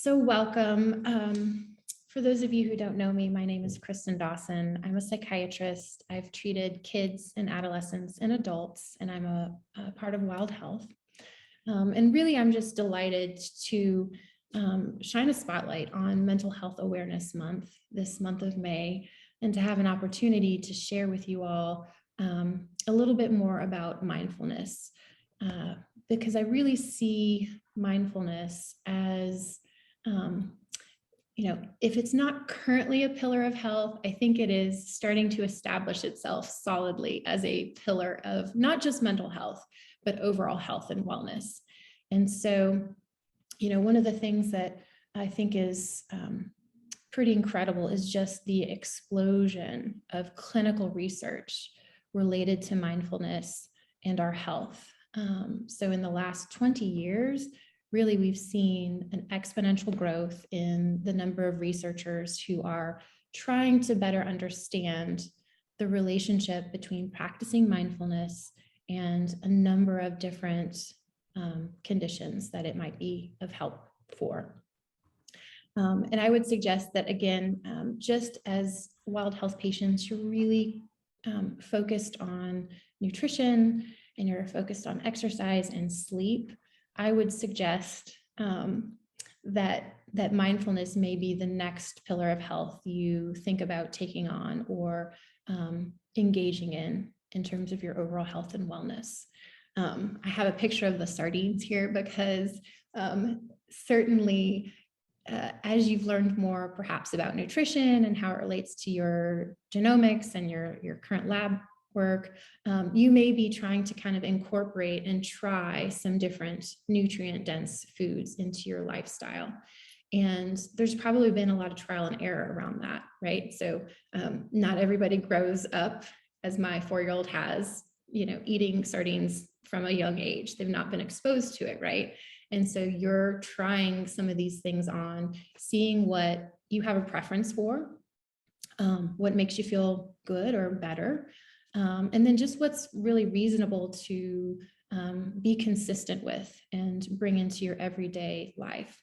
So welcome. For those of you who don't know me, my name is Kristin Dawson. I'm a psychiatrist. I've treated kids and adolescents and adults, and I'm a part of Wild Health. And really, I'm just delighted to shine a spotlight on Mental Health Awareness Month, this month of May, and to have an opportunity to share with you all a little bit more about mindfulness, because I really see mindfulness as if it's not currently a pillar of health, I think it is starting to establish itself solidly as a pillar of not just mental health, but overall health and wellness. And so, one of the things that I think is pretty incredible is just the explosion of clinical research related to mindfulness and our health. So in the last 20 years, really, we've seen an exponential growth in the number of researchers who are trying to better understand the relationship between practicing mindfulness and a number of different conditions that it might be of help for. And I would suggest that, again, just as Wild Health patients, you're really focused on nutrition and you're focused on exercise and sleep. I would suggest that mindfulness may be the next pillar of health you think about taking on or engaging in terms of your overall health and wellness. I have a picture of the sardines here because certainly as you've learned more perhaps about nutrition and how it relates to your genomics and your current lab work, you may be trying to kind of incorporate and try some different nutrient-dense foods into your lifestyle. And there's probably been a lot of trial and error around that, right? So not everybody grows up, as my 4-year-old has, eating sardines from a young age. They've not been exposed to it, right? And so you're trying some of these things on, seeing what you have a preference for, what makes you feel good or better, and then just what's really reasonable to be consistent with and bring into your everyday life.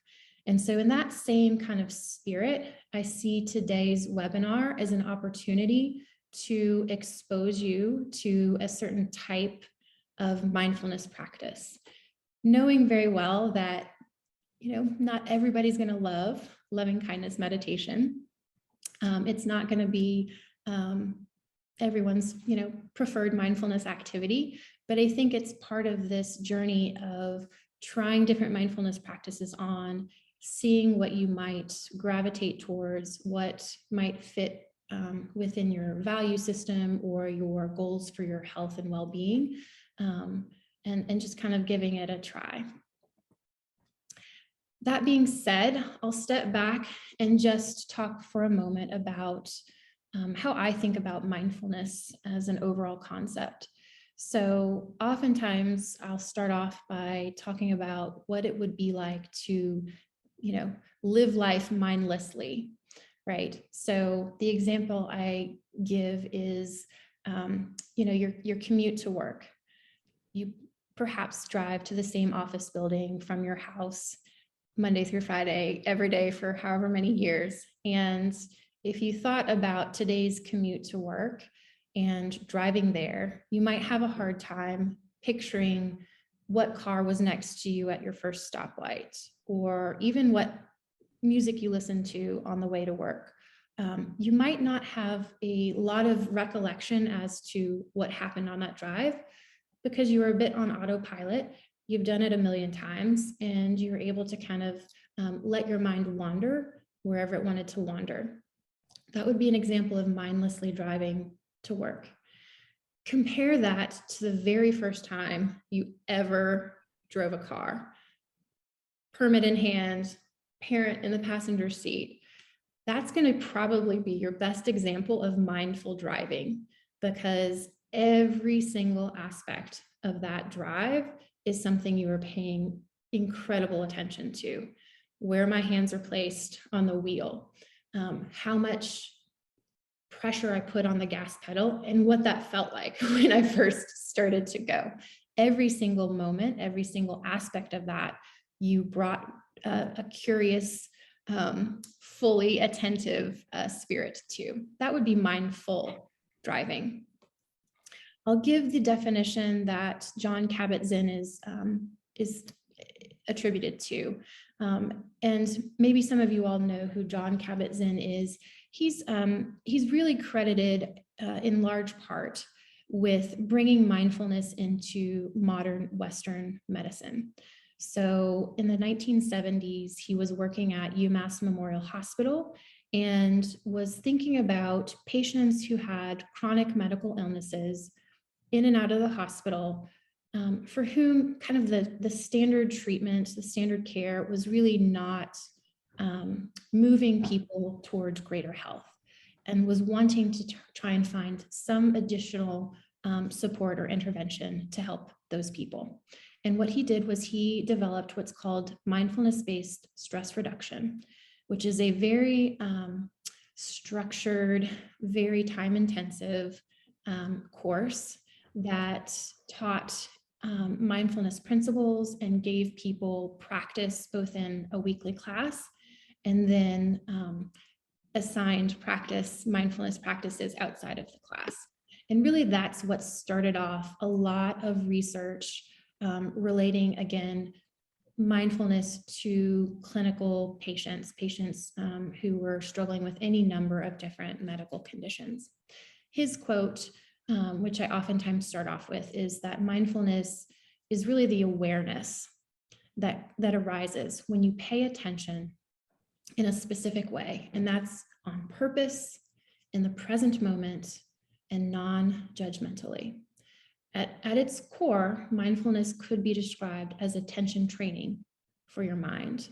And so in that same kind of spirit, I see today's webinar as an opportunity to expose you to a certain type of mindfulness practice, knowing very well that, not everybody's going to love loving-kindness meditation. It's not going to be everyone's, preferred mindfulness activity, but I think it's part of this journey of trying different mindfulness practices on, seeing what you might gravitate towards, what might fit within your value system or your goals for your health and well-being, and just kind of giving it a try. That being said, I'll step back and just talk for a moment about how I think about mindfulness as an overall concept. So oftentimes I'll start off by talking about what it would be like to, live life mindlessly, right? So the example I give is, your commute to work. You perhaps drive to the same office building from your house Monday through Friday, every day for however many years. And if you thought about today's commute to work and driving there, you might have a hard time picturing what car was next to you at your first stoplight, or even what music you listened to on the way to work. You might not have a lot of recollection as to what happened on that drive because you were a bit on autopilot. You've done it a million times and you're able to kind of let your mind wander wherever it wanted to wander. That would be an example of mindlessly driving to work. Compare that to the very first time you ever drove a car, permit in hand, parent in the passenger seat. That's going to probably be your best example of mindful driving, because every single aspect of that drive is something you are paying incredible attention to. Where my hands are placed on the wheel, how much pressure I put on the gas pedal, and what that felt like when I first started to go. Every single moment, every single aspect of that, you brought a curious, fully attentive spirit too. That would be mindful driving. I'll give the definition that Jon Kabat-Zinn is attributed to. And maybe some of you all know who Jon Kabat-Zinn is. He's really credited in large part with bringing mindfulness into modern Western medicine. So in the 1970s, he was working at UMass Memorial Hospital and was thinking about patients who had chronic medical illnesses in and out of the hospital, for whom kind of the standard treatment, the standard care was really not moving people towards greater health, and was wanting to try and find some additional support or intervention to help those people. And what he did was he developed what's called mindfulness-based stress reduction, which is a very structured, very time-intensive course that taught mindfulness principles and gave people practice both in a weekly class and then assigned mindfulness practices outside of the class. And really that's what started off a lot of research relating, again, mindfulness to clinical patients who were struggling with any number of different medical conditions. His quote, which I oftentimes start off with, is that mindfulness is really the awareness that arises when you pay attention in a specific way, and that's on purpose, in the present moment, and non-judgmentally. At its core, mindfulness could be described as attention training for your mind.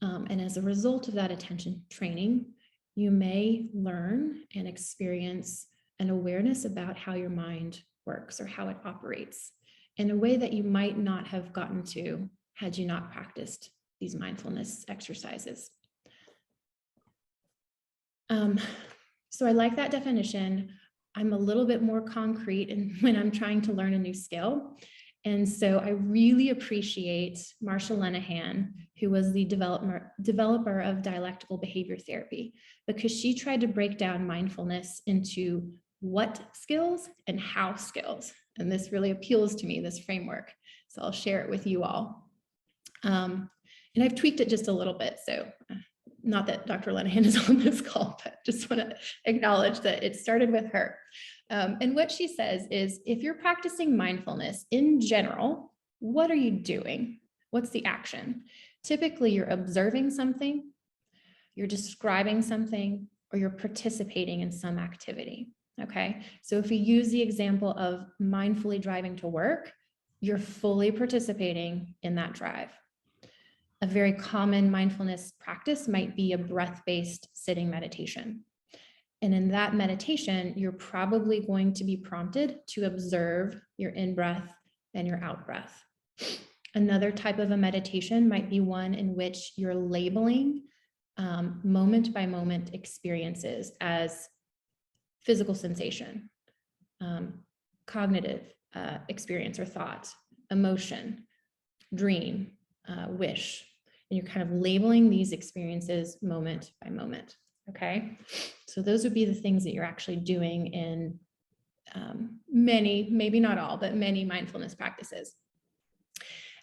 And as a result of that attention training, you may learn and experience an awareness about how your mind works or how it operates in a way that you might not have gotten to had you not practiced these mindfulness exercises. So I like that definition. I'm a little bit more concrete when I'm trying to learn a new skill. And so I really appreciate Marsha Linehan, who was the developer of dialectical behavior therapy, because she tried to break down mindfulness into what skills and how skills. And this really appeals to me, this framework. So I'll share it with you all. And I've tweaked it just a little bit. So not that Dr. Linehan is on this call, but just want to acknowledge that it started with her. And what she says is, if you're practicing mindfulness in general, what are you doing? What's the action? Typically, you're observing something, you're describing something, or you're participating in some activity. Okay, so if we use the example of mindfully driving to work, you're fully participating in that drive. A very common mindfulness practice might be a breath-based sitting meditation. And in that meditation, you're probably going to be prompted to observe your in-breath and your out-breath. Another type of a meditation might be one in which you're labeling moment-by-moment experiences as physical sensation, cognitive experience or thought, emotion, dream, wish, and you're kind of labeling these experiences moment by moment. Okay, so those would be the things that you're actually doing in many, maybe not all, but many mindfulness practices.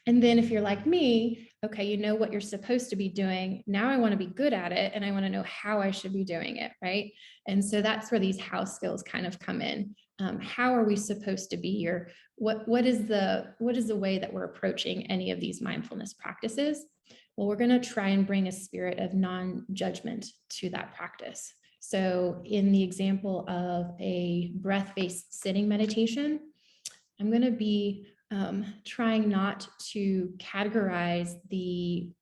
And then if you're like me, okay, you know what you're supposed to be doing. Now I want to be good at it, and I want to know how I should be doing it, right? And so that's where these how skills kind of come in. How are we supposed to be, or what is the way that we're approaching any of these mindfulness practices? Well, we're going to try and bring a spirit of non-judgment to that practice. So in the example of a breath-based sitting meditation, I'm going to be trying not to categorize the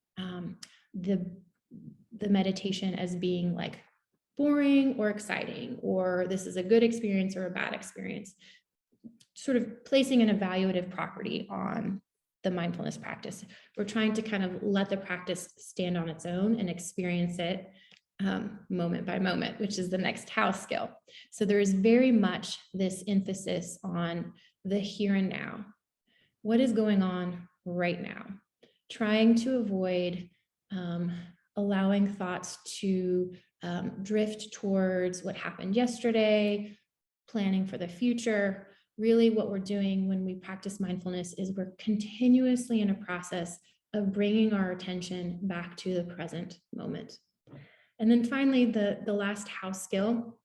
meditation as being like boring or exciting, or this is a good experience or a bad experience, sort of placing an evaluative property on the mindfulness practice. We're trying to kind of let the practice stand on its own and experience it moment by moment, which is the next how skill. So there is very much this emphasis on the here and now. What is going on right now? Trying to avoid allowing thoughts to drift towards what happened yesterday, planning for the future. Really what we're doing when we practice mindfulness is we're continuously in a process of bringing our attention back to the present moment. And then finally, the last house skill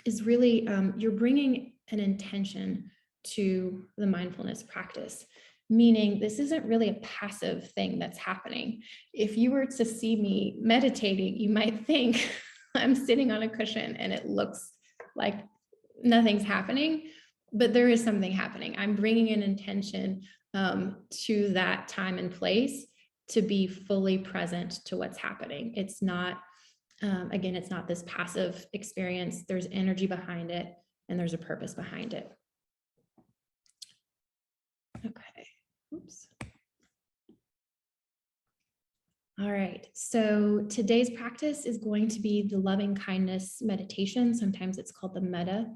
is really you're bringing an intention to the mindfulness practice, meaning this isn't really a passive thing that's happening. If you were to see me meditating, you might think I'm sitting on a cushion and it looks like nothing's happening, but there is something happening. I'm bringing an intention to that time and place to be fully present to what's happening. It's not, again, it's not this passive experience. There's energy behind it and there's a purpose behind it. Okay, oops. All right, so today's practice is going to be the loving kindness meditation. Sometimes it's called the Metta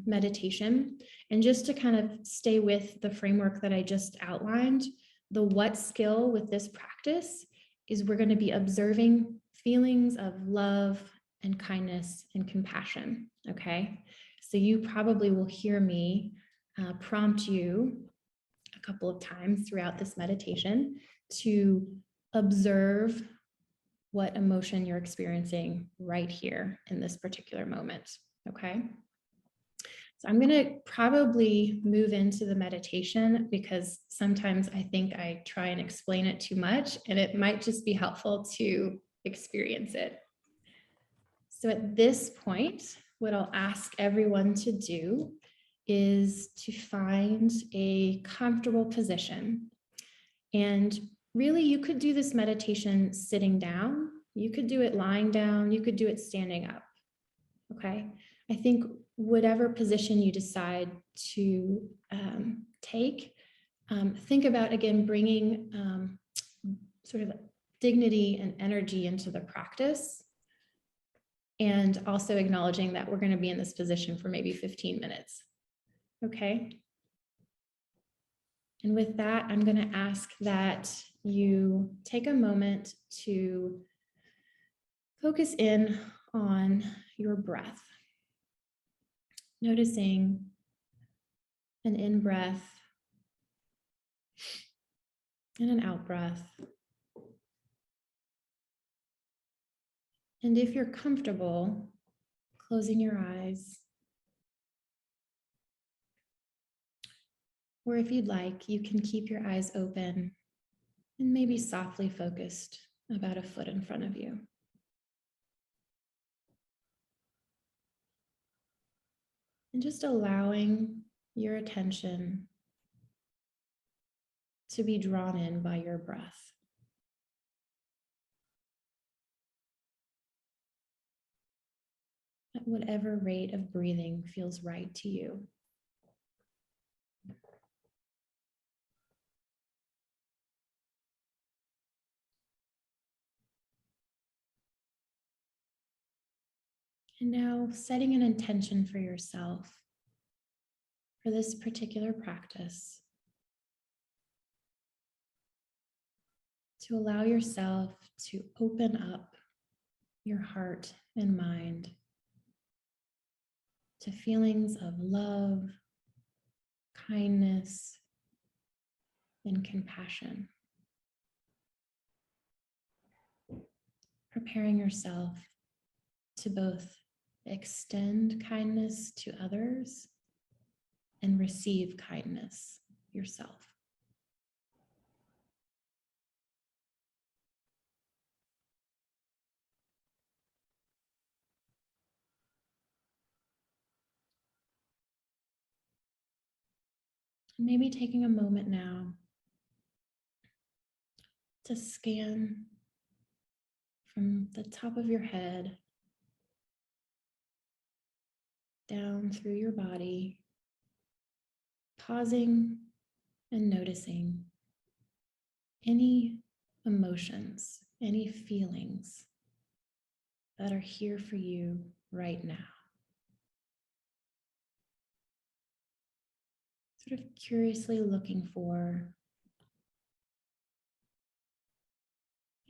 meditation. And just to kind of stay with the framework that I just outlined, the what skill with this practice is we're going to be observing feelings of love and kindness and compassion, okay? So you probably will hear me prompt you a couple of times throughout this meditation to observe what emotion you're experiencing right here in this particular moment, okay? So I'm going to probably move into the meditation because sometimes I think I try and explain it too much and it might just be helpful to experience it. So at this point, what I'll ask everyone to do is to find a comfortable position. And really, you could do this meditation sitting down. You could do it lying down. You could do it standing up. Okay. I think whatever position you decide to take, think about, again, bringing sort of dignity and energy into the practice, and also acknowledging that we're going to be in this position for maybe 15 minutes. Okay. And with that, I'm going to ask that you take a moment to focus in on your breath, noticing an in-breath and an out-breath. And if you're comfortable, closing your eyes, or if you'd like, you can keep your eyes open and maybe softly focused about a foot in front of you. And just allowing your attention to be drawn in by your breath. At whatever rate of breathing feels right to you. And now setting an intention for yourself for this particular practice, to allow yourself to open up your heart and mind to feelings of love, kindness, and compassion. Preparing yourself to both extend kindness to others and receive kindness yourself. Maybe taking a moment now to scan from the top of your head down through your body, pausing and noticing any emotions, any feelings that are here for you right now. Sort of curiously looking for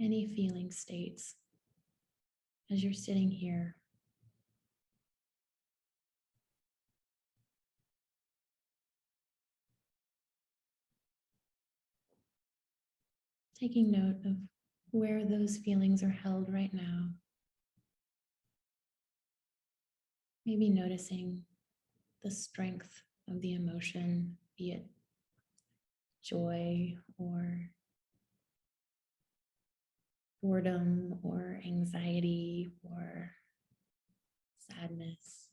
any feeling states as you're sitting here. Taking note of where those feelings are held right now. Maybe noticing the strength of the emotion, be it joy or boredom or anxiety or sadness.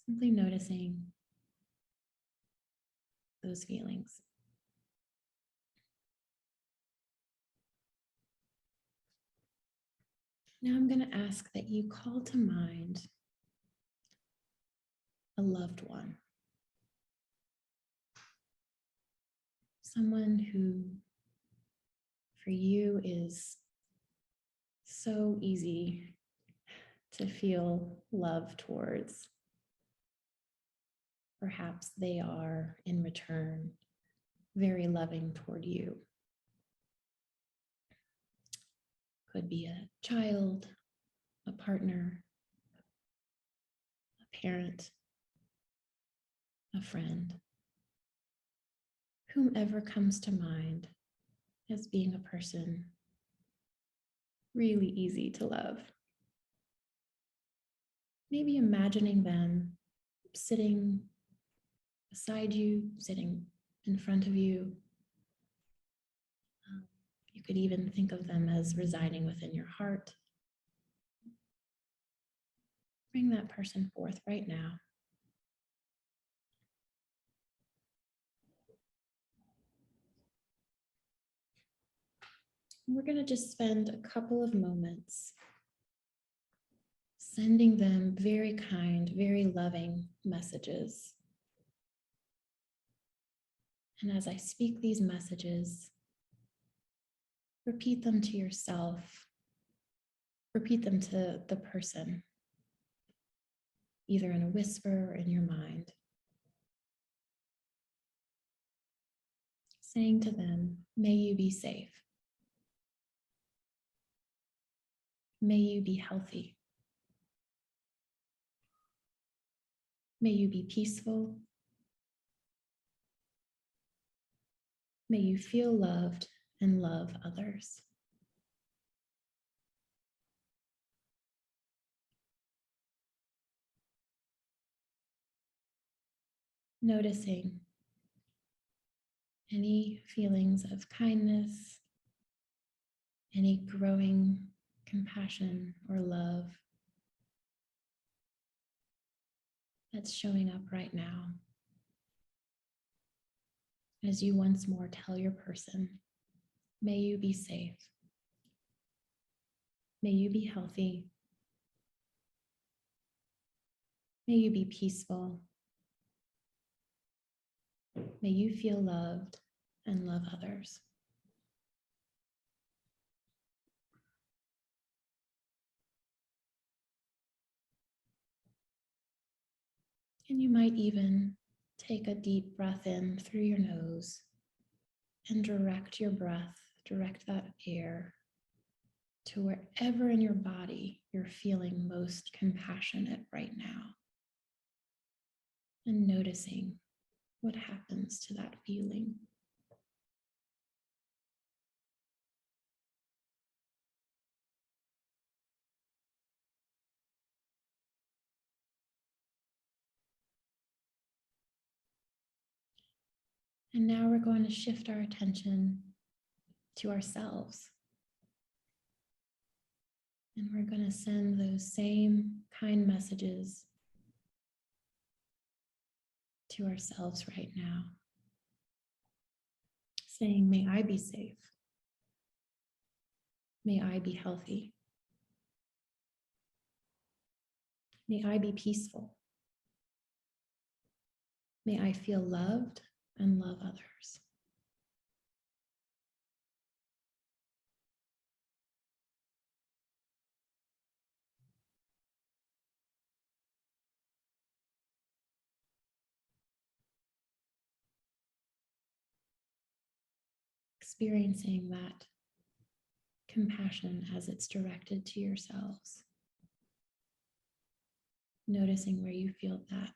Simply noticing those feelings. Now I'm going to ask that you call to mind a loved one, someone who for you is so easy to feel love towards. Perhaps they are in return very loving toward you. Could be a child, a partner, a parent, a friend, whomever comes to mind as being a person really easy to love. Maybe imagining them sitting beside you, sitting in front of you. You could even think of them as residing within your heart. Bring that person forth right now. We're going to just spend a couple of moments sending them very kind, very loving messages. And as I speak these messages, repeat them to yourself. Repeat them to the person, either in a whisper or in your mind. Saying to them, may you be safe. May you be healthy. May you be peaceful. May you feel loved and love others. Noticing any feelings of kindness, any growing compassion or love that's showing up right now. As you once more tell your person, may you be safe. May you be healthy. May you be peaceful. May you feel loved and love others. And you might even take a deep breath in through your nose and direct your breath, direct that air to wherever in your body you're feeling most compassionate right now. And noticing what happens to that feeling. And now we're going to shift our attention to ourselves. And we're going to send those same kind messages to ourselves right now, saying, may I be safe. May I be healthy. May I be peaceful. May I feel loved and love others. Experiencing that compassion as it's directed to yourselves. Noticing where you feel that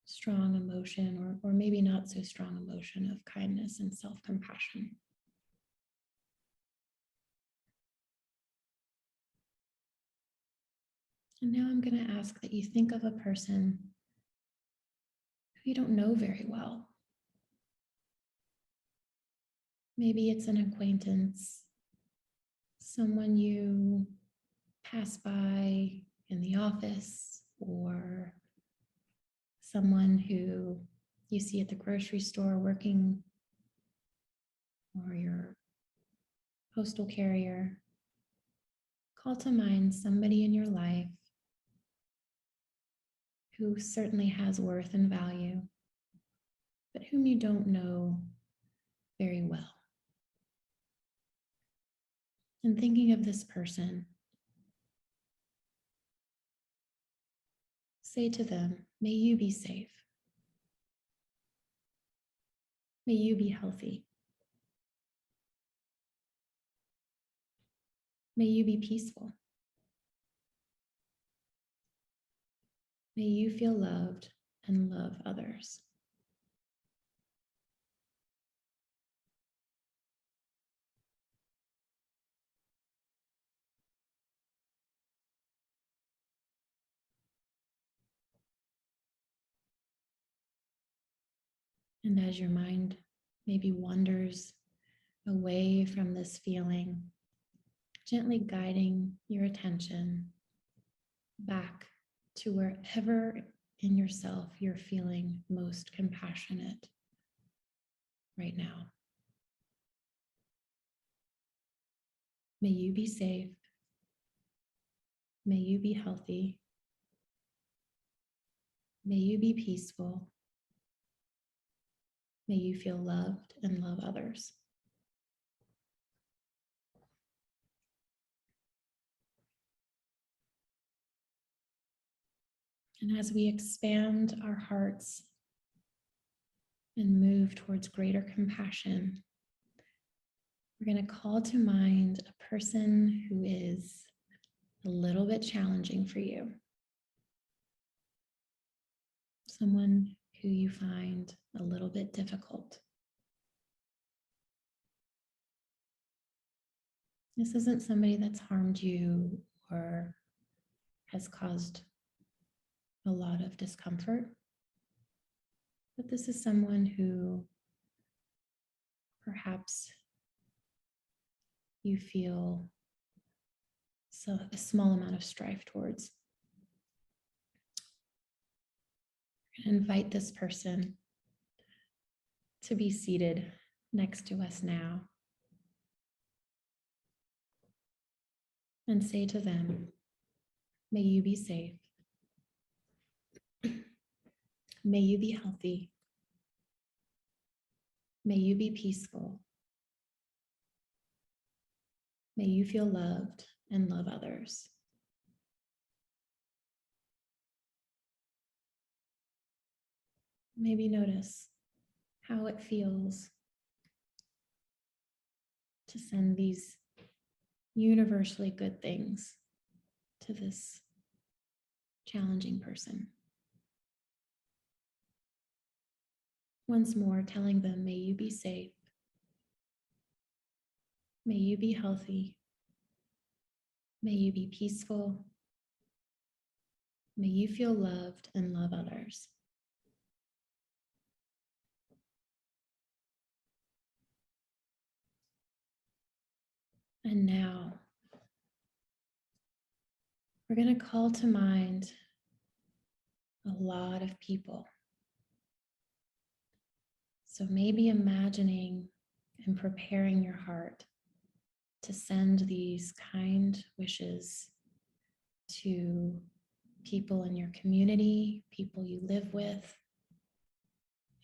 strong emotion or maybe not so strong emotion of kindness and self-compassion. And now I'm going to ask that you think of a person who you don't know very well. Maybe it's an acquaintance, someone you pass by in the office, or someone who you see at the grocery store working, or your postal carrier. Call to mind somebody in your life who certainly has worth and value, but whom you don't know very well. And thinking of this person, say to them, may you be safe. May you be healthy. May you be peaceful. May you feel loved and love others. And as your mind maybe wanders away from this feeling, gently guiding your attention back to wherever in yourself you're feeling most compassionate right now. May you be safe. May you be healthy. May you be peaceful. May you feel loved and love others. And as we expand our hearts and move towards greater compassion, we're going to call to mind a person who is a little bit challenging for you. Someone who you find a little bit difficult. This isn't somebody that's harmed you or has caused a lot of discomfort, but this is someone who perhaps you feel a small amount of strife towards. Invite this person to be seated next to us now and say to them, may you be safe. May you be healthy. May you be peaceful. May you feel loved and love others. Maybe notice how it feels to send these universally good things to this challenging person. Once more, telling them, may you be safe. May you be healthy. May you be peaceful. May you feel loved and love others. And now, we're going to call to mind a lot of people. So maybe imagining and preparing your heart to send these kind wishes to people in your community, people you live with,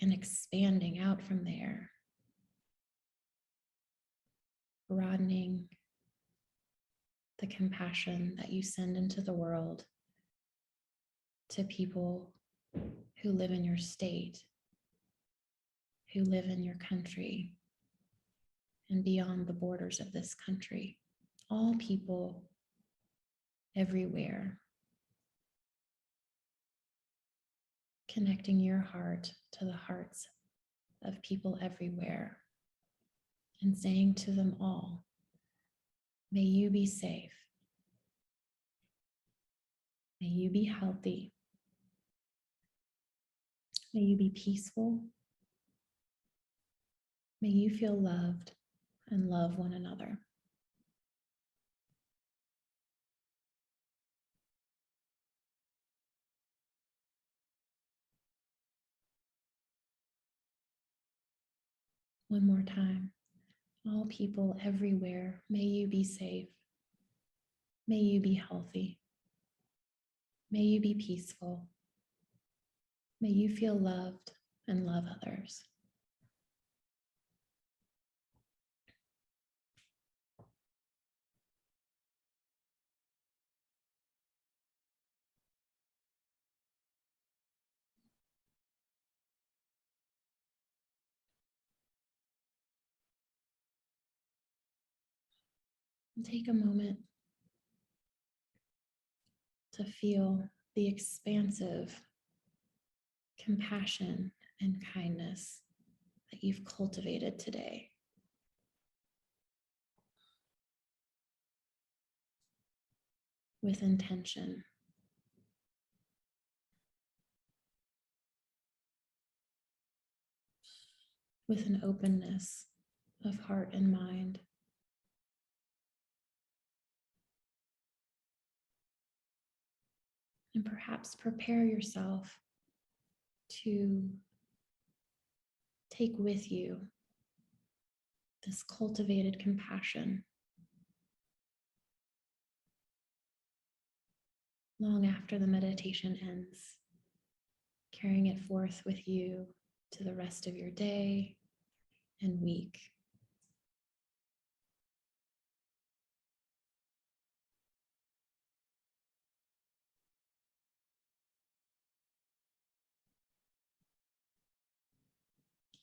and expanding out from there, broadening the compassion that you send into the world to people who live in your state, who live in your country, and beyond the borders of this country. All people everywhere. Connecting your heart to the hearts of people everywhere and saying to them all, may you be safe. May you be healthy. May you be peaceful. May you feel loved and love one another. One more time. All people everywhere, may you be safe. May you be healthy. May you be peaceful. May you feel loved and love others. And take a moment to feel the expansive compassion and kindness that you've cultivated today. With intention. With an openness of heart and mind. And perhaps prepare yourself to take with you this cultivated compassion long after the meditation ends, carrying it forth with you to the rest of your day and week.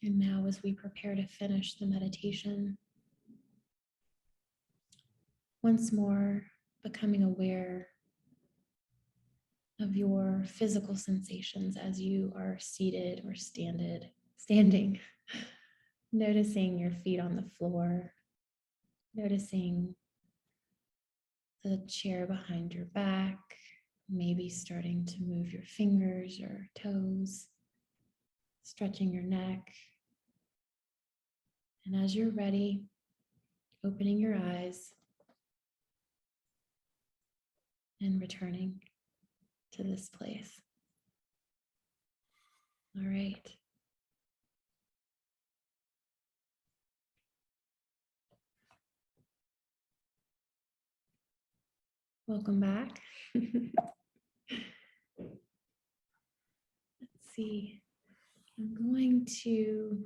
And now, as we prepare to finish the meditation, once more becoming aware of your physical sensations as you are seated or standing, noticing your feet on the floor, noticing the chair behind your back, maybe starting to move your fingers or toes, stretching your neck. And as you're ready, opening your eyes and returning to this place. All right. Welcome back. Let's see. I'm going to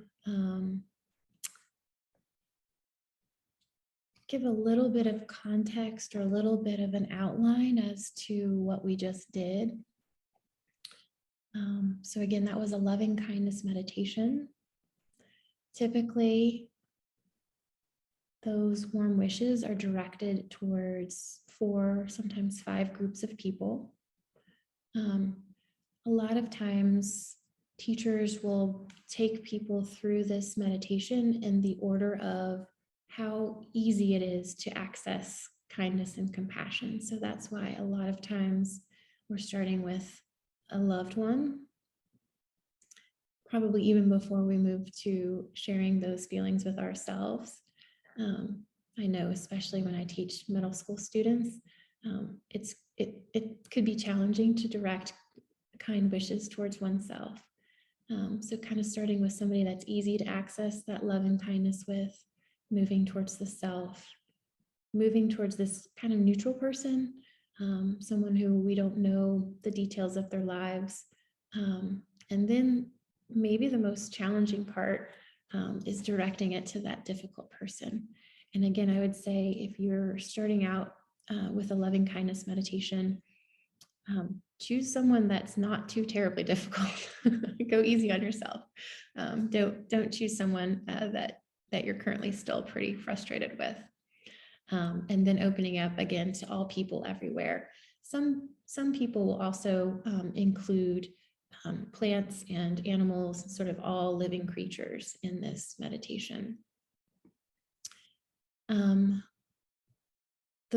give a little bit of context or a little bit of an outline as to what we just did. So again, that was a loving kindness meditation. Typically, those warm wishes are directed towards 4, sometimes 5 groups of people. A lot of times, teachers will take people through this meditation in the order of how easy it is to access kindness and compassion. So that's why a lot of times we're starting with a loved one, probably even before we move to sharing those feelings with ourselves. I know, especially when I teach middle school students, it could be challenging to direct kind wishes towards oneself. So kind of starting with somebody that's easy to access that love and kindness with, moving towards the self, moving towards this kind of neutral person, someone who we don't know the details of their lives. And then maybe the most challenging part is directing it to that difficult person. And again, I would say if you're starting out with a loving kindness meditation, choose someone that's not too terribly difficult. Go easy on yourself. Don't choose someone that that you're currently still pretty frustrated with. And then opening up again to all people everywhere. Some people will also include plants and animals, sort of all living creatures in this meditation. The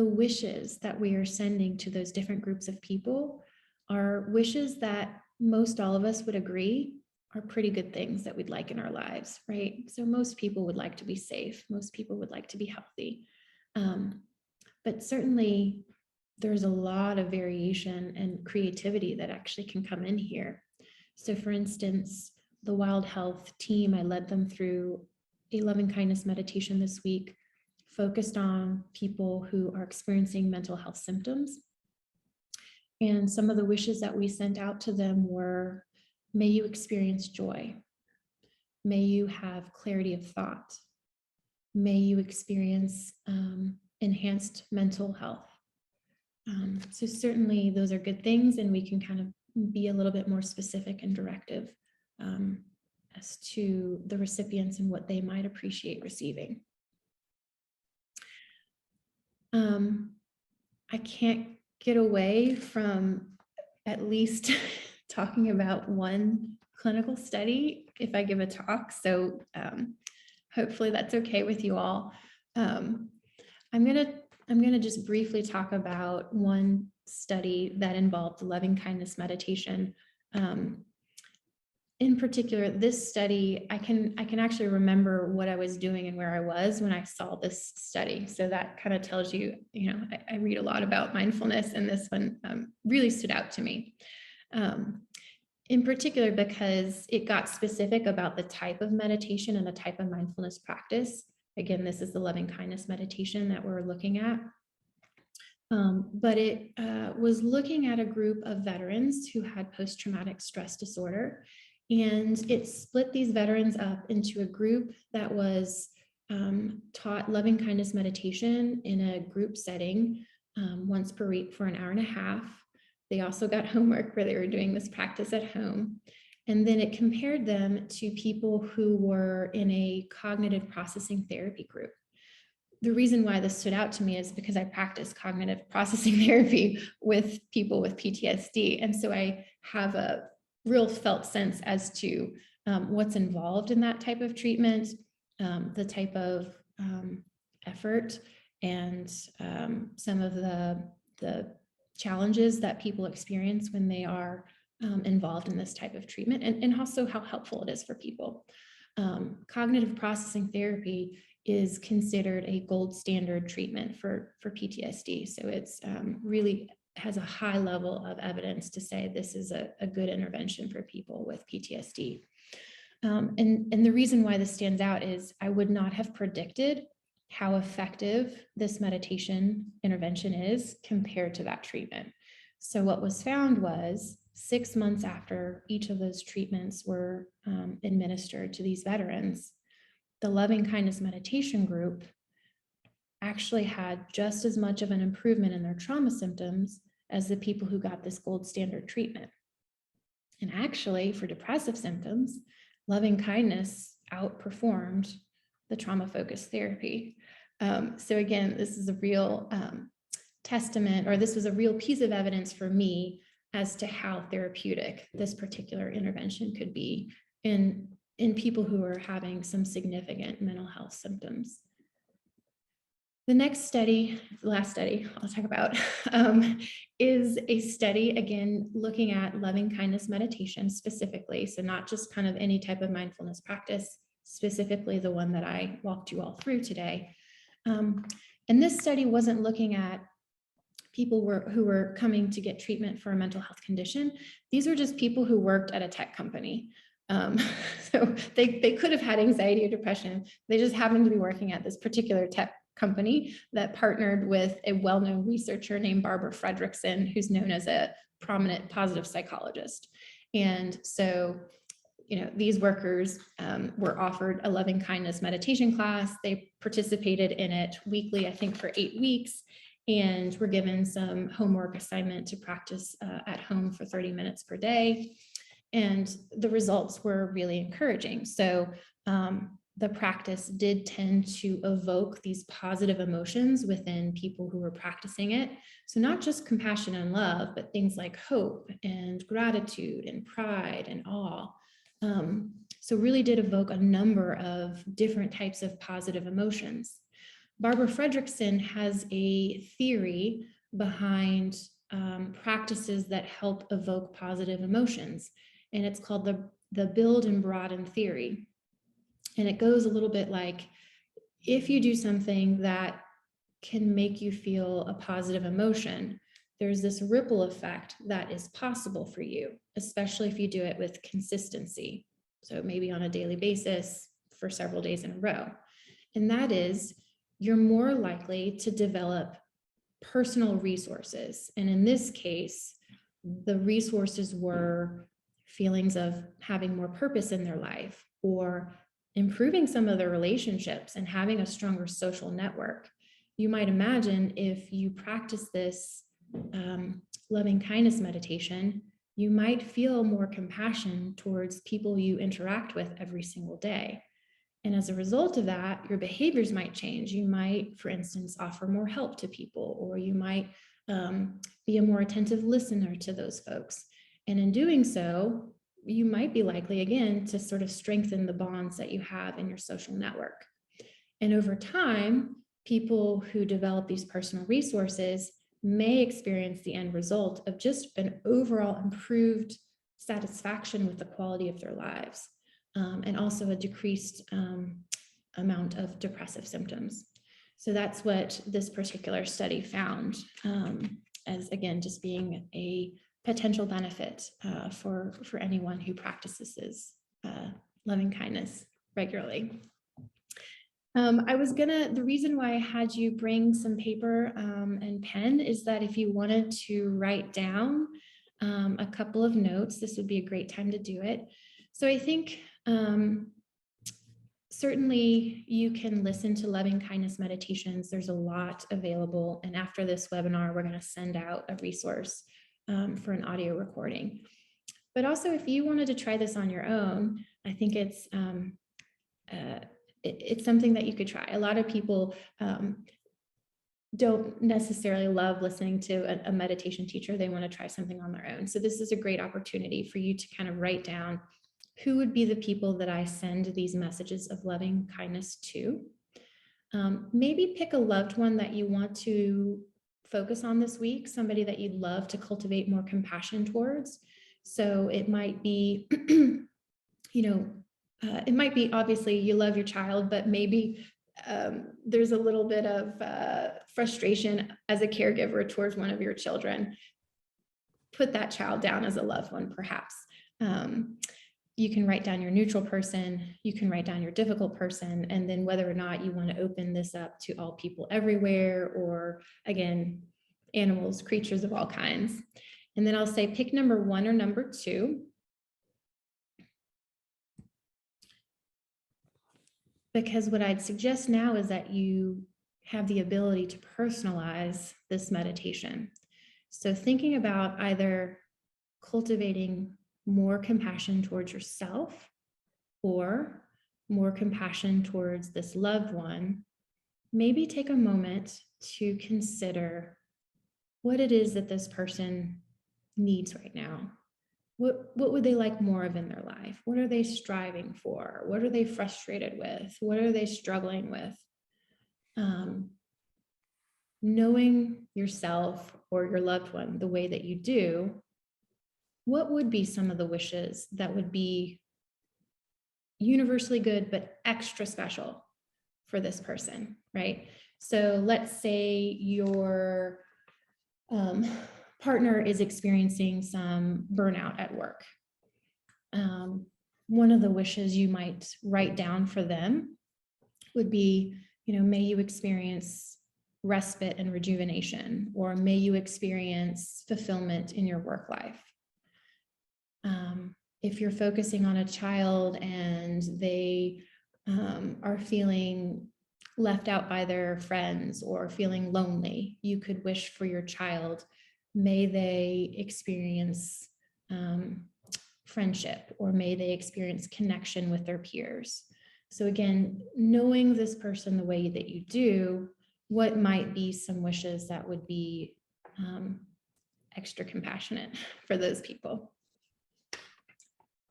wishes that we are sending to those different groups of people are wishes that most all of us would agree are pretty good things that we'd like in our lives, right? So most people would like to be safe. Most people would like to be healthy. But certainly there's a lot of variation and creativity that actually can come in here. So for instance, the Wild Health team, I led them through a loving kindness meditation this week, focused on people who are experiencing mental health symptoms. And some of the wishes that we sent out to them were, may you experience joy. May you have clarity of thought. May you experience enhanced mental health. So certainly those are good things, and we can kind of be a little bit more specific and directive as to the recipients and what they might appreciate receiving. I can't get away from at least talking about one clinical study if I give a talk. So hopefully that's okay with you all. I'm gonna just briefly talk about one study that involved loving kindness meditation. In particular, this study, I can actually remember what I was doing and where I was when I saw this study. So that kind of tells you, I read a lot about mindfulness, and this one really stood out to me. In particular, because it got specific about the type of meditation and the type of mindfulness practice. Again, this is the loving kindness meditation that we're looking at. But it was looking at a group of veterans who had post-traumatic stress disorder. And it split these veterans up into a group that was taught loving kindness meditation in a group setting once per week for an hour and a half. They also got homework where they were doing this practice at home. And then it compared them to people who were in a cognitive processing therapy group. The reason why this stood out to me is because I practice cognitive processing therapy with people with PTSD. And so I have a real felt sense as to what's involved in that type of treatment, the type of effort, and some of the challenges that people experience when they are involved in this type of treatment, and also how helpful it is for people. Cognitive processing therapy is considered a gold standard treatment for PTSD. So it's really has a high level of evidence to say this is a good intervention for people with PTSD. And the reason why this stands out is I would not have predicted how effective this meditation intervention is compared to that treatment. So what was found was 6 months after each of those treatments were administered to these veterans, the loving kindness meditation group actually had just as much of an improvement in their trauma symptoms as the people who got this gold standard treatment. And actually, for depressive symptoms, loving kindness outperformed the trauma-focused therapy. So again, this is a real testament, or this was a real piece of evidence for me as to how therapeutic this particular intervention could be in people who are having some significant mental health symptoms. The next study, the last study I'll talk about, is a study, again, looking at loving kindness meditation specifically. So not just kind of any type of mindfulness practice, specifically the one that I walked you all through today. And this study wasn't looking at people who were coming to get treatment for a mental health condition. These were just people who worked at a tech company. So they could have had anxiety or depression. They just happened to be working at this particular tech company that partnered with a well-known researcher named Barbara Fredrickson, who's known as a prominent positive psychologist. And so, these workers were offered a loving kindness meditation class. They participated in it weekly, I think for 8 weeks, and were given some homework assignment to practice at home for 30 minutes per day. And the results were really encouraging. So the practice did tend to evoke these positive emotions within people who were practicing it. So not just compassion and love, but things like hope and gratitude and pride and awe. So really did evoke a number of different types of positive emotions. Barbara Fredrickson has a theory behind practices that help evoke positive emotions, and it's called the build and broaden theory. And it goes a little bit like, if you do something that can make you feel a positive emotion, there's this ripple effect that is possible for you, especially if you do it with consistency. So maybe on a daily basis for several days in a row. And that is, you're more likely to develop personal resources. And in this case, the resources were feelings of having more purpose in their life, or improving some of their relationships and having a stronger social network. You might imagine if you practice this loving kindness meditation, you might feel more compassion towards people you interact with every single day. And as a result of that, your behaviors might change. You might, for instance, offer more help to people, or you might be a more attentive listener to those folks. And in doing so, you might be likely, again, to sort of strengthen the bonds that you have in your social network. And over time, people who develop these personal resources may experience the end result of just an overall improved satisfaction with the quality of their lives, and also a decreased amount of depressive symptoms. So that's what this particular study found, as, again, just being a potential benefit for anyone who practices loving kindness regularly. The reason why I had you bring some paper and pen is that if you wanted to write down a couple of notes, this would be a great time to do it. So I think certainly you can listen to loving kindness meditations. There's a lot available. And after this webinar, we're going to send out a resource for an audio recording. But also, if you wanted to try this on your own, I think it's something that you could try. A lot of people don't necessarily love listening to a meditation teacher. They want to try something on their own. So this is a great opportunity for you to kind of write down, who would be the people that I send these messages of loving kindness to? Maybe pick a loved one that you want to focus on this week, somebody that you'd love to cultivate more compassion towards. So it might be, it might be, obviously you love your child, but maybe there's a little bit of frustration as a caregiver towards one of your children. Put that child down as a loved one, perhaps. You can write down your neutral person, you can write down your difficult person, and then whether or not you want to open this up to all people everywhere, or again, animals, creatures of all kinds. And then I'll say pick number 1 or number 2. Because what I'd suggest now is that you have the ability to personalize this meditation. So thinking about either cultivating more compassion towards yourself or more compassion towards this loved one, maybe take a moment to consider what it is that this person needs right now. What would they like more of in their life? What are they striving for? What are they frustrated with? What are they struggling with? Knowing yourself or your loved one the way that you do, what would be some of the wishes that would be universally good but extra special for this person, right? So let's say your partner is experiencing some burnout at work. One of the wishes you might write down for them would be, may you experience respite and rejuvenation, or may you experience fulfillment in your work life. If you're focusing on a child and they are feeling left out by their friends or feeling lonely, you could wish for your child, may they experience friendship, or may they experience connection with their peers. So again, knowing this person the way that you do, what might be some wishes that would be extra compassionate for those people.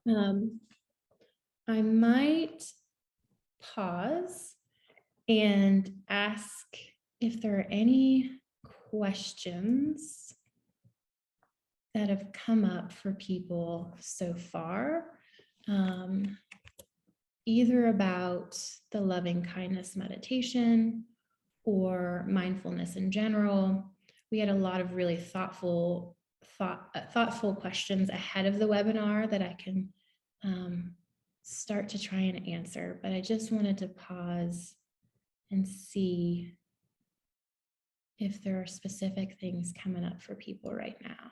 I might pause and ask if there are any questions that have come up for people so far, either about the loving kindness meditation or mindfulness in general. We had a lot of really thoughtful questions ahead of the webinar that I can start to try and answer, but I just wanted to pause and see if there are specific things coming up for people right now.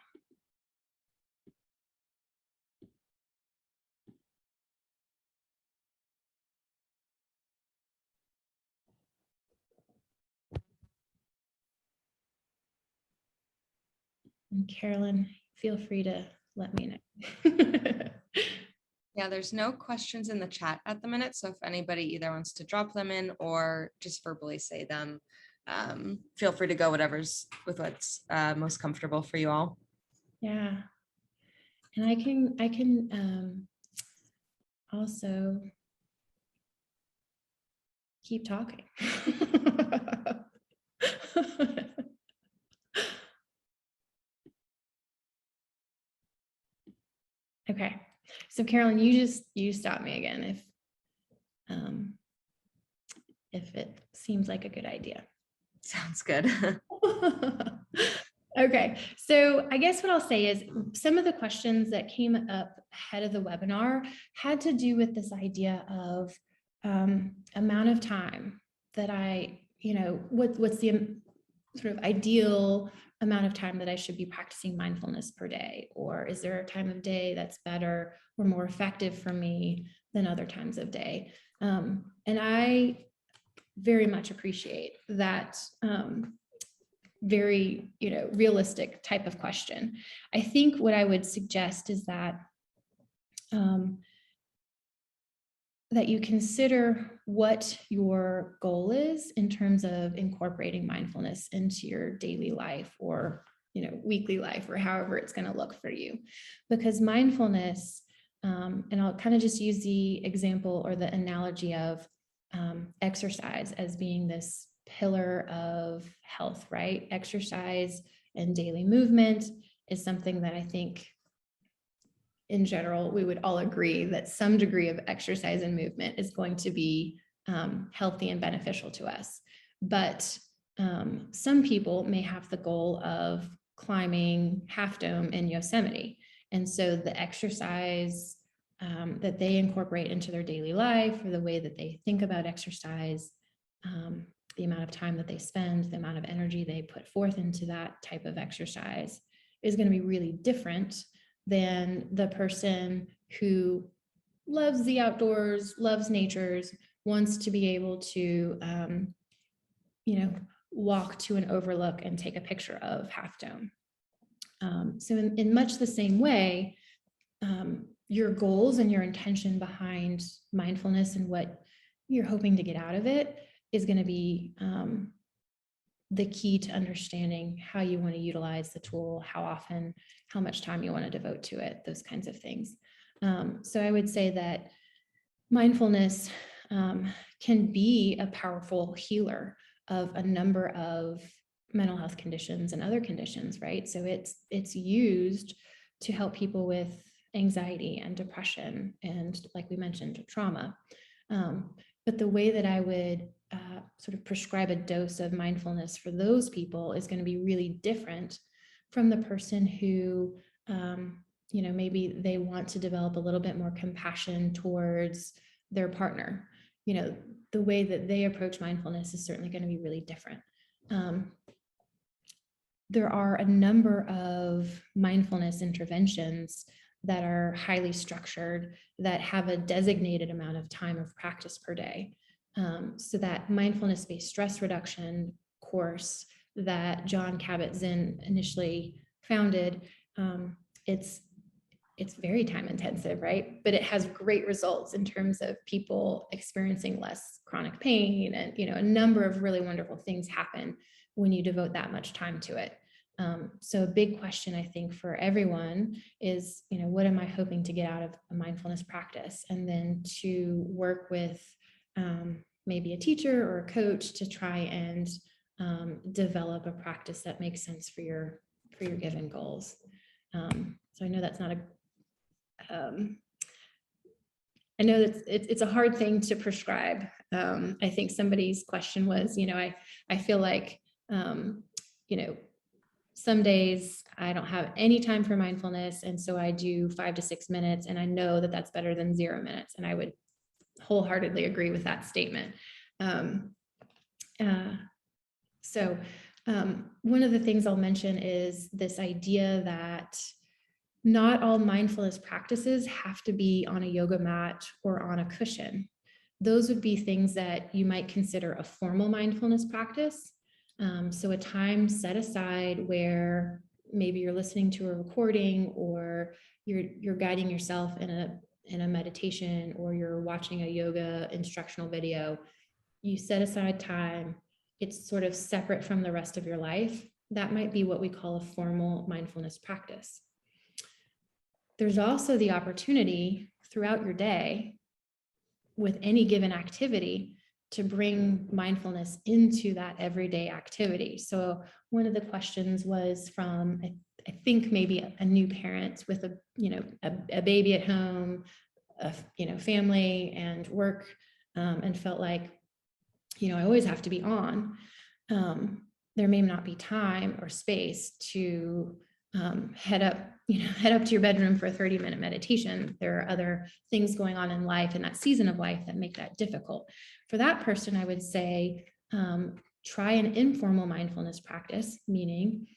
And Carolyn, feel free to let me know. Yeah, there's no questions in the chat at the minute. So if anybody either wants to drop them in or just verbally say them, feel free to go what's most comfortable for you all. Yeah. And I can also keep talking. Okay. So Carolyn, you stop me again if it seems like a good idea. Sounds good. Okay, so I guess what I'll say is some of the questions that came up ahead of the webinar had to do with this idea of amount of time that what's the sort of ideal amount of time that I should be practicing mindfulness per day, or is there a time of day that's better or more effective for me than other times of day? And I very much appreciate that very realistic type of question. I think what I would suggest is that that you consider what your goal is in terms of incorporating mindfulness into your daily life or weekly life, or however it's going to look for you. Because mindfulness, and I'll kind of just use the example or the analogy of exercise as being this pillar of health, right? Exercise and daily movement is something that I think in general, we would all agree that some degree of exercise and movement is going to be healthy and beneficial to us. But some people may have the goal of climbing Half Dome in Yosemite. And so the exercise that they incorporate into their daily life, or the way that they think about exercise, the amount of time that they spend, the amount of energy they put forth into that type of exercise is going to be really different than the person who loves the outdoors, loves nature, wants to be able to, walk to an overlook and take a picture of Half Dome. So in much the same way, your goals and your intention behind mindfulness and what you're hoping to get out of it is going to be the key to understanding how you want to utilize the tool, how often, how much time you want to devote to it, those kinds of things. So I would say that mindfulness can be a powerful healer of a number of mental health conditions and other conditions, right? So it's used to help people with anxiety and depression and, like we mentioned, trauma. But the way that I would sort of prescribe a dose of mindfulness for those people is going to be really different from the person who, maybe they want to develop a little bit more compassion towards their partner. The way that they approach mindfulness is certainly going to be really different. There are a number of mindfulness interventions that are highly structured, that have a designated amount of time of practice per day. So that mindfulness-based stress reduction course that Jon Kabat-Zinn initially founded, it's it's very time intensive, right? But it has great results in terms of people experiencing less chronic pain, and a number of really wonderful things happen when you devote that much time to it. So a big question, I think, for everyone is, what am I hoping to get out of a mindfulness practice? And then to work with maybe a teacher or a coach to try and develop a practice that makes sense for your given goals. So I know that's not a I know that it's a hard thing to prescribe. I think somebody's question was, I feel like, some days I don't have any time for mindfulness, and so I do 5 to 6 minutes, and I know that that's better than 0 minutes. And I would wholeheartedly agree with that statement. So one of the things I'll mention is this idea that not all mindfulness practices have to be on a yoga mat or on a cushion. Those would be things that you might consider a formal mindfulness practice. So a time set aside where maybe you're listening to a recording, or you're guiding yourself in a meditation, or you're watching a yoga instructional video. You set aside time. It's sort of separate from the rest of your life. That might be what we call a formal mindfulness practice. There's also the opportunity throughout your day with any given activity to bring mindfulness into that everyday activity. So one of the questions was from, I think maybe a new parent with a baby at home, family and work, and felt like, I always have to be on. There may not be time or space to head up to your bedroom for a 30-minute meditation. There are other things going on in life, in that season of life, that make that difficult. For that person, I would say, try an informal mindfulness practice, meaning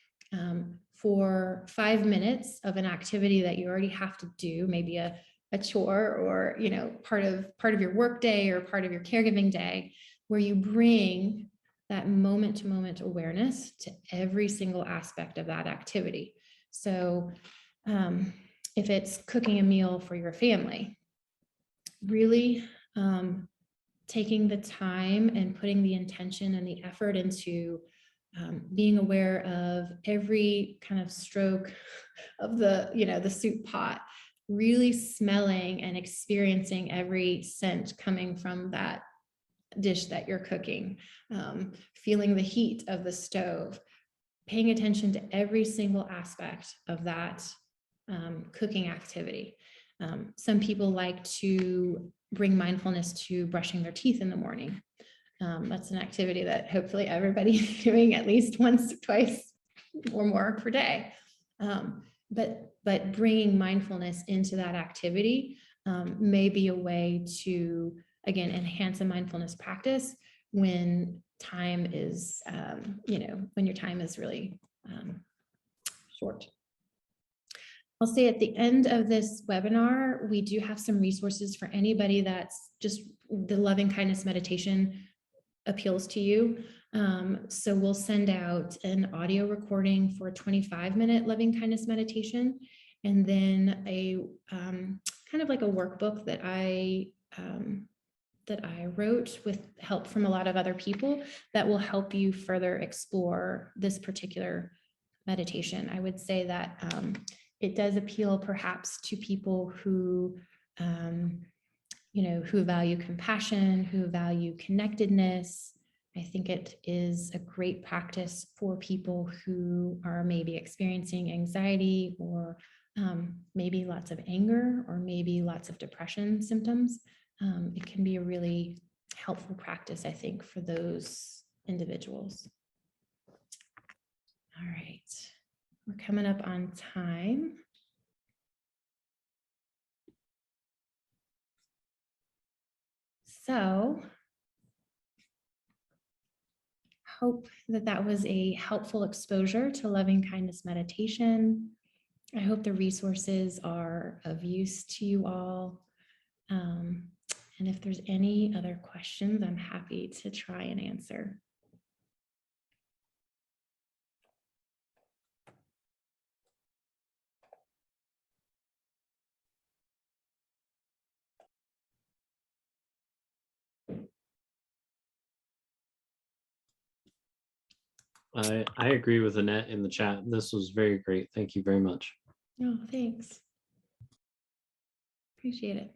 for 5 minutes of an activity that you already have to do, maybe a chore, or part of your work day or part of your caregiving day, where you bring that moment-to-moment awareness to every single aspect of that activity. So if it's cooking a meal for your family, really taking the time and putting the intention and the effort into being aware of every kind of stroke of the soup pot, really smelling and experiencing every scent coming from that dish that you're cooking, feeling the heat of the stove, paying attention to every single aspect of that cooking activity. Some people like to bring mindfulness to brushing their teeth in the morning. That's an activity that hopefully everybody's doing at least once, twice, or more per day. But bringing mindfulness into that activity may be a way to, again, enhance a mindfulness practice when time is, when your time is really short. I'll say at the end of this webinar, we do have some resources for anybody that's just the loving kindness meditation appeals to you. So we'll send out an audio recording for a 25-minute loving kindness meditation, and then a kind of like a workbook that I wrote with help from a lot of other people that will help you further explore this particular meditation. I would say that it does appeal perhaps to people who, who value compassion, who value connectedness. I think it is a great practice for people who are maybe experiencing anxiety, or maybe lots of anger, or maybe lots of depression symptoms. It can be a really helpful practice, I think, for those individuals. All right, we're coming up on time. So, hope that was a helpful exposure to loving kindness meditation. I hope the resources are of use to you all. And if there's any other questions, I'm happy to try and answer. I agree with Annette in the chat. This was very great. Thank you very much. Oh, thanks. Appreciate it.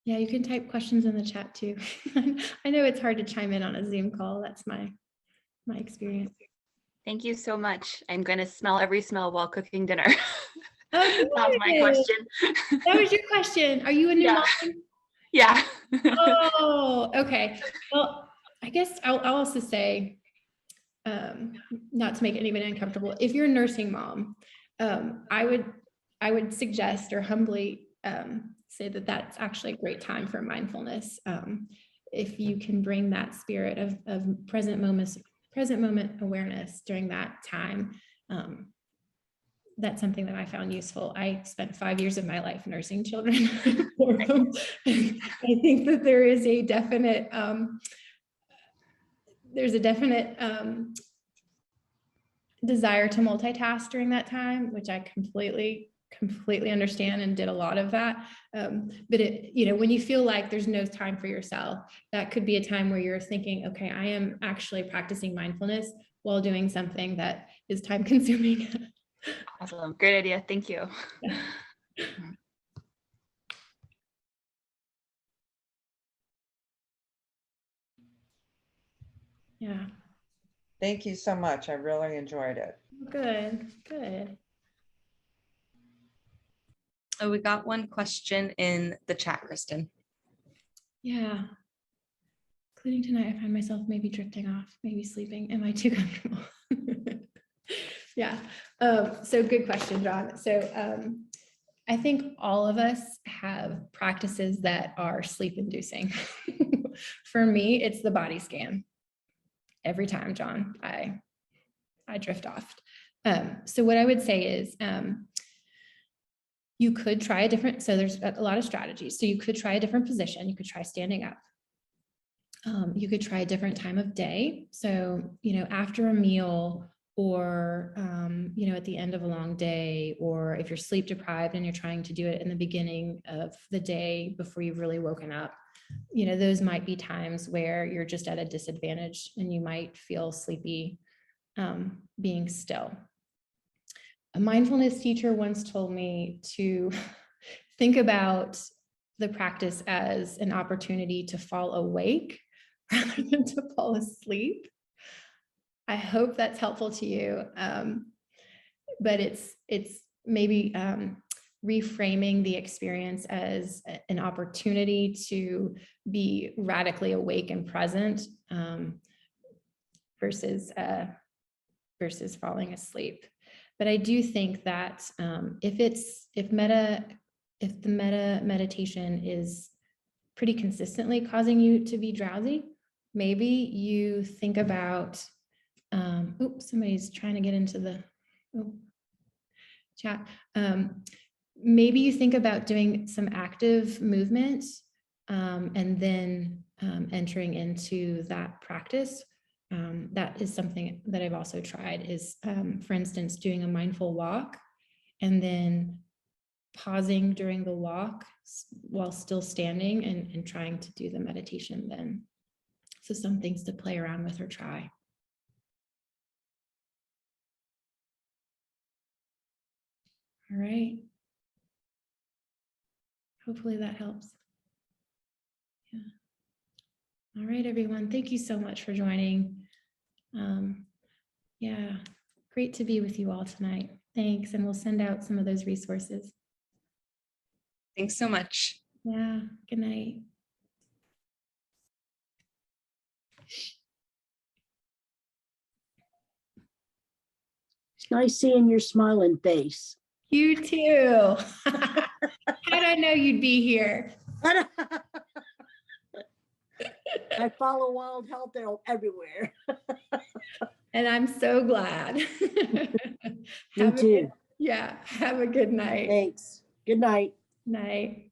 Yeah, you can type questions in the chat too. I know it's hard to chime in on a Zoom call. That's my experience. Thank you so much. I'm going to smell every smell while cooking dinner. Oh, That was my good. question. That was your question. Are you a new Yeah. mom? Yeah. Oh, okay. Well, I guess I'll also say, not to make anybody uncomfortable, if you're a nursing mom, I would suggest or humbly say that that's actually a great time for mindfulness. If you can bring that spirit of present moment awareness during that time, that's something that I found useful. I spent 5 years of my life nursing children. I think that there is a definite, desire to multitask during that time, which I completely understand and did a lot of that. But when you feel like there's no time for yourself, that could be a time where you're thinking, okay, I am actually practicing mindfulness while doing something that is time consuming. Awesome. Great idea. Thank you. Yeah. Thank you so much. I really enjoyed it. Good. Good. Oh, we got one question in the chat, Kristin. Yeah. Including tonight, I find myself maybe drifting off, maybe sleeping. Am I too comfortable? Yeah. So good question, John. So I think all of us have practices that are sleep inducing. For me, it's the body scan. Every time, John, I drift off. So what I would say is you could try a different, so there's a lot of strategies. So you could try a different position. You could try standing up. You could try a different time of day. So, after a meal, or, at the end of a long day, or if you're sleep deprived and you're trying to do it in the beginning of the day before you've really woken up, those might be times where you're just at a disadvantage and you might feel sleepy being still. A mindfulness teacher once told me to think about the practice as an opportunity to fall awake rather than to fall asleep. I hope that's helpful to you. But it's maybe reframing the experience as an opportunity to be radically awake and present versus falling asleep. But I do think that if the Metta meditation is pretty consistently causing you to be drowsy, maybe you think about, somebody's trying to get into the chat. Maybe you think about doing some active movement and then entering into that practice. That is something that I've also tried is, for instance, doing a mindful walk and then pausing during the walk while still standing and trying to do the meditation then. So some things to play around with or try. All right. Hopefully that helps. Yeah. All right, everyone. Thank you so much for joining. Yeah, great to be with you all tonight. Thanks. And we'll send out some of those resources. Thanks so much. Yeah, good night. It's nice seeing your smiling face. You too. How did I know you'd be here? I follow Wild Health everywhere. And I'm so glad. Me too. Yeah, have a good night. Thanks. Good night. Night.